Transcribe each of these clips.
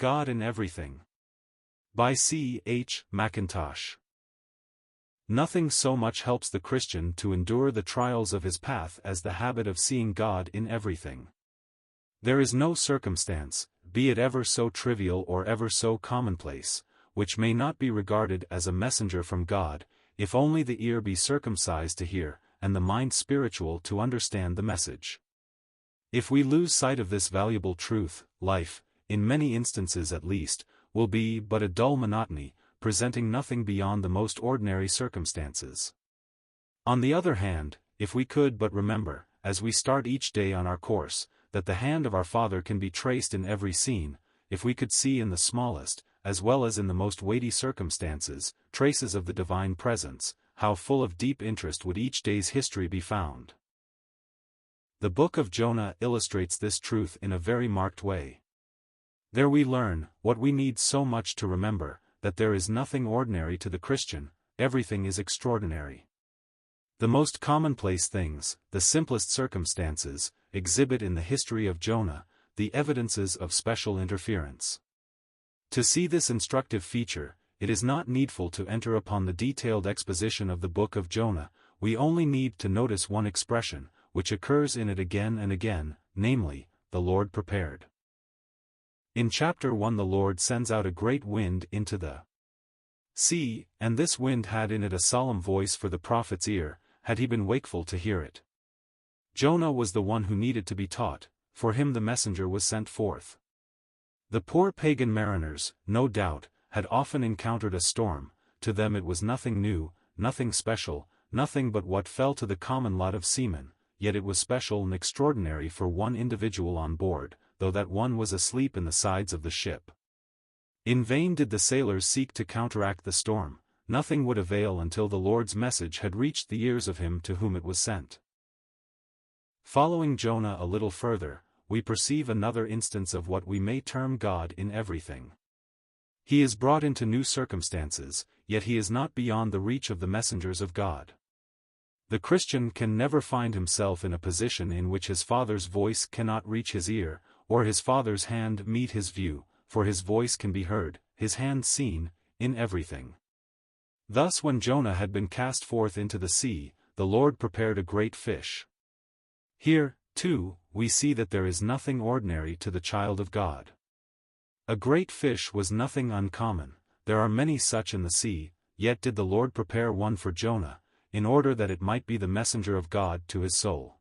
God in Everything. By C.H. Mackintosh. Nothing so much helps the Christian to endure the trials of his path as the habit of seeing God in everything. There is no circumstance, be it ever so trivial or ever so commonplace, which may not be regarded as a messenger from God, if only the ear be circumcised to hear, and the mind spiritual to understand the message. If we lose sight of this valuable truth, life, in many instances at least, will be but a dull monotony, presenting nothing beyond the most ordinary circumstances. On the other hand, if we could but remember, as we start each day on our course, that the hand of our Father can be traced in every scene, if we could see in the smallest, as well as in the most weighty circumstances, traces of the divine presence, how full of deep interest would each day's history be found. The book of Jonah illustrates this truth in a very marked way. There we learn, what we need so much to remember, that there is nothing ordinary to the Christian, everything is extraordinary. The most commonplace things, the simplest circumstances, exhibit in the history of Jonah, the evidences of special interference. To see this instructive feature, it is not needful to enter upon the detailed exposition of the book of Jonah, we only need to notice one expression, which occurs in it again and again, namely, the Lord prepared. In chapter 1 the Lord sends out a great wind into the sea, and this wind had in it a solemn voice for the prophet's ear, had he been wakeful to hear it. Jonah was the one who needed to be taught, for him the messenger was sent forth. The poor pagan mariners, no doubt, had often encountered a storm, to them it was nothing new, nothing special, nothing but what fell to the common lot of seamen, yet it was special and extraordinary for one individual on board, though that one was asleep in the sides of the ship. In vain did the sailors seek to counteract the storm, nothing would avail until the Lord's message had reached the ears of him to whom it was sent. Following Jonah a little further, we perceive another instance of what we may term God in everything. He is brought into new circumstances, yet he is not beyond the reach of the messengers of God. The Christian can never find himself in a position in which his Father's voice cannot reach his ear, or his Father's hand meet his view, for his voice can be heard, his hand seen, in everything. Thus when Jonah had been cast forth into the sea, the Lord prepared a great fish. Here, too, we see that there is nothing ordinary to the child of God. A great fish was nothing uncommon, there are many such in the sea, yet did the Lord prepare one for Jonah, in order that it might be the messenger of God to his soul.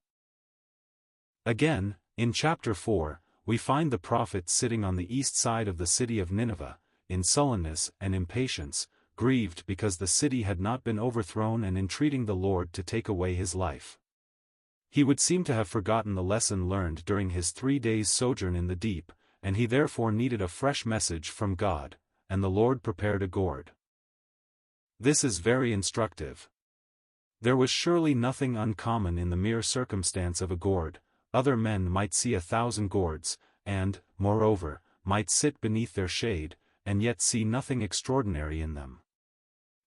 Again, in chapter 4, we find the prophet sitting on the east side of the city of Nineveh, in sullenness and impatience, grieved because the city had not been overthrown and entreating the Lord to take away his life. He would seem to have forgotten the lesson learned during his 3 days' sojourn in the deep, and he therefore needed a fresh message from God, and the Lord prepared a gourd. This is very instructive. There was surely nothing uncommon in the mere circumstance of a gourd, other men might see 1,000 gourds, and, moreover, might sit beneath their shade, and yet see nothing extraordinary in them.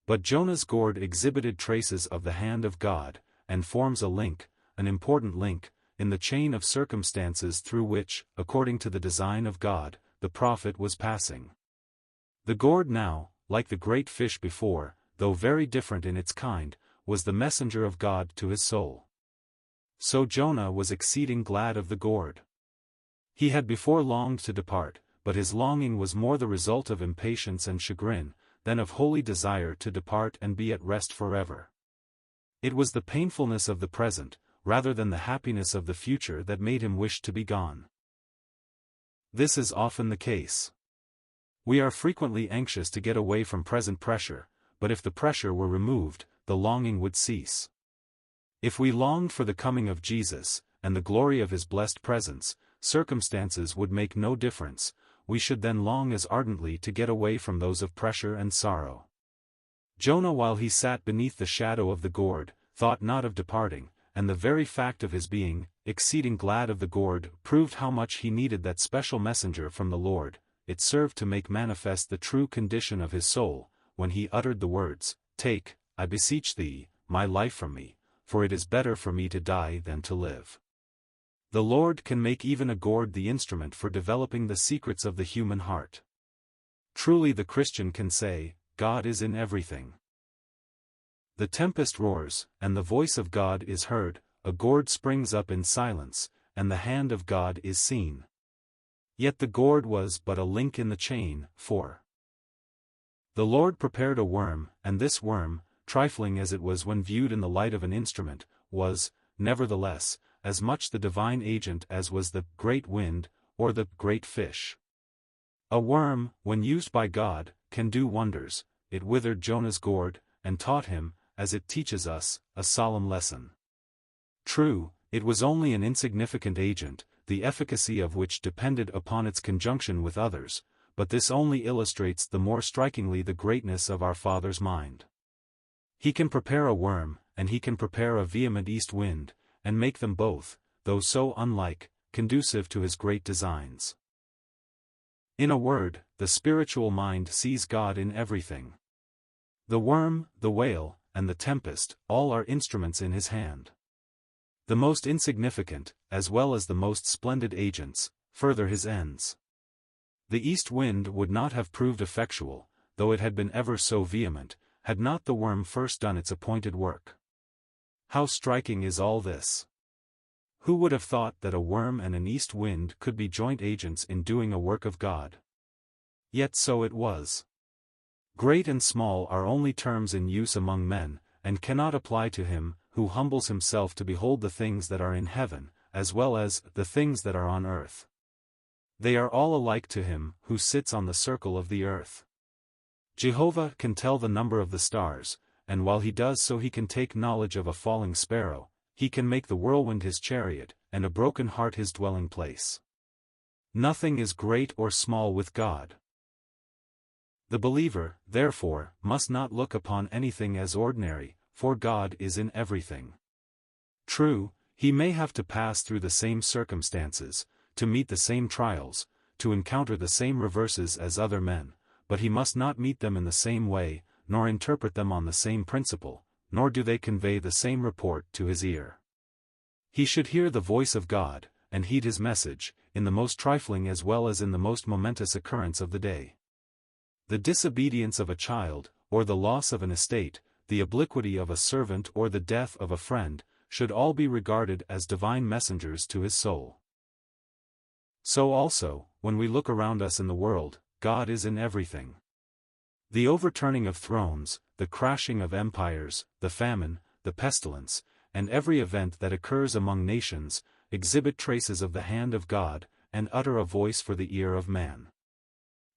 But Jonah's gourd exhibited traces of the hand of God, and forms a link, an important link, in the chain of circumstances through which, according to the design of God, the prophet was passing. The gourd now, like the great fish before, though very different in its kind, was the messenger of God to his soul. So Jonah was exceeding glad of the gourd. He had before longed to depart, but his longing was more the result of impatience and chagrin, than of holy desire to depart and be at rest forever. It was the painfulness of the present, rather than the happiness of the future that made him wish to be gone. This is often the case. We are frequently anxious to get away from present pressure, but if the pressure were removed, the longing would cease. If we longed for the coming of Jesus, and the glory of his blessed presence, circumstances would make no difference, we should then long as ardently to get away from those of pressure and sorrow. Jonah, while he sat beneath the shadow of the gourd, thought not of departing, and the very fact of his being exceeding glad of the gourd proved how much he needed that special messenger from the Lord. It served to make manifest the true condition of his soul, when he uttered the words, "Take, I beseech thee, my life from me, for it is better for me to die than to live." The Lord can make even a gourd the instrument for developing the secrets of the human heart. Truly the Christian can say, God is in everything. The tempest roars, and the voice of God is heard, a gourd springs up in silence, and the hand of God is seen. Yet the gourd was but a link in the chain, for the Lord prepared a worm, and this worm, trifling as it was when viewed in the light of an instrument, was, nevertheless, as much the divine agent as was the great wind, or the great fish. A worm, when used by God, can do wonders. It withered Jonah's gourd, and taught him, as it teaches us, a solemn lesson. True, it was only an insignificant agent, the efficacy of which depended upon its conjunction with others, but this only illustrates the more strikingly the greatness of our Father's mind. He can prepare a worm, and he can prepare a vehement east wind, and make them both, though so unlike, conducive to his great designs. In a word, the spiritual mind sees God in everything. The worm, the whale, and the tempest, all are instruments in his hand. The most insignificant, as well as the most splendid agents, further his ends. The east wind would not have proved effectual, though it had been ever so vehement, had not the worm first done its appointed work. How striking is all this! Who would have thought that a worm and an east wind could be joint agents in doing a work of God? Yet so it was. Great and small are only terms in use among men, and cannot apply to him who humbles himself to behold the things that are in heaven, as well as the things that are on earth. They are all alike to him who sits on the circle of the earth. Jehovah can tell the number of the stars, and while he does so he can take knowledge of a falling sparrow. He can make the whirlwind his chariot, and a broken heart his dwelling place. Nothing is great or small with God. The believer, therefore, must not look upon anything as ordinary, for God is in everything. True, he may have to pass through the same circumstances, to meet the same trials, to encounter the same reverses as other men, but he must not meet them in the same way, nor interpret them on the same principle, nor do they convey the same report to his ear. He should hear the voice of God, and heed his message, in the most trifling as well as in the most momentous occurrence of the day. The disobedience of a child, or the loss of an estate, the obliquity of a servant or the death of a friend, should all be regarded as divine messengers to his soul. So also, when we look around us in the world, God is in everything. The overturning of thrones, the crashing of empires, the famine, the pestilence, and every event that occurs among nations, exhibit traces of the hand of God, and utter a voice for the ear of man.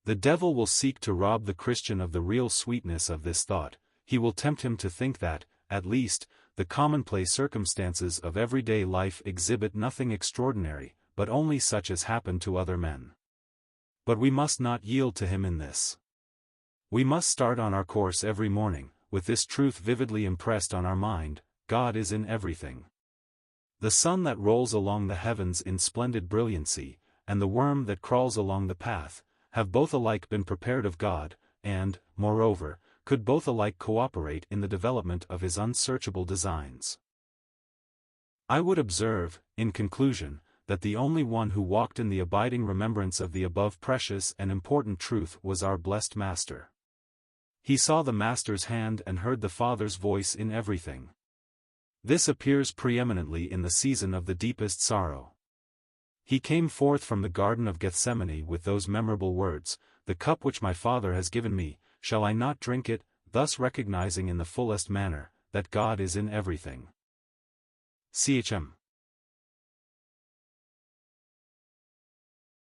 The devil will seek to rob the Christian of the real sweetness of this thought. He will tempt him to think that, at least, the commonplace circumstances of everyday life exhibit nothing extraordinary, but only such as happen to other men. But we must not yield to him in this. We must start on our course every morning, with this truth vividly impressed on our mind: God is in everything. The sun that rolls along the heavens in splendid brilliancy, and the worm that crawls along the path, have both alike been prepared of God, and, moreover, could both alike cooperate in the development of his unsearchable designs. I would observe, in conclusion, that the only one who walked in the abiding remembrance of the above precious and important truth was our blessed Master. He saw the Master's hand and heard the Father's voice in everything. This appears preeminently in the season of the deepest sorrow. He came forth from the Garden of Gethsemane with those memorable words: "The cup which my Father has given me, shall I not drink it?" thus recognizing in the fullest manner that God is in everything. CH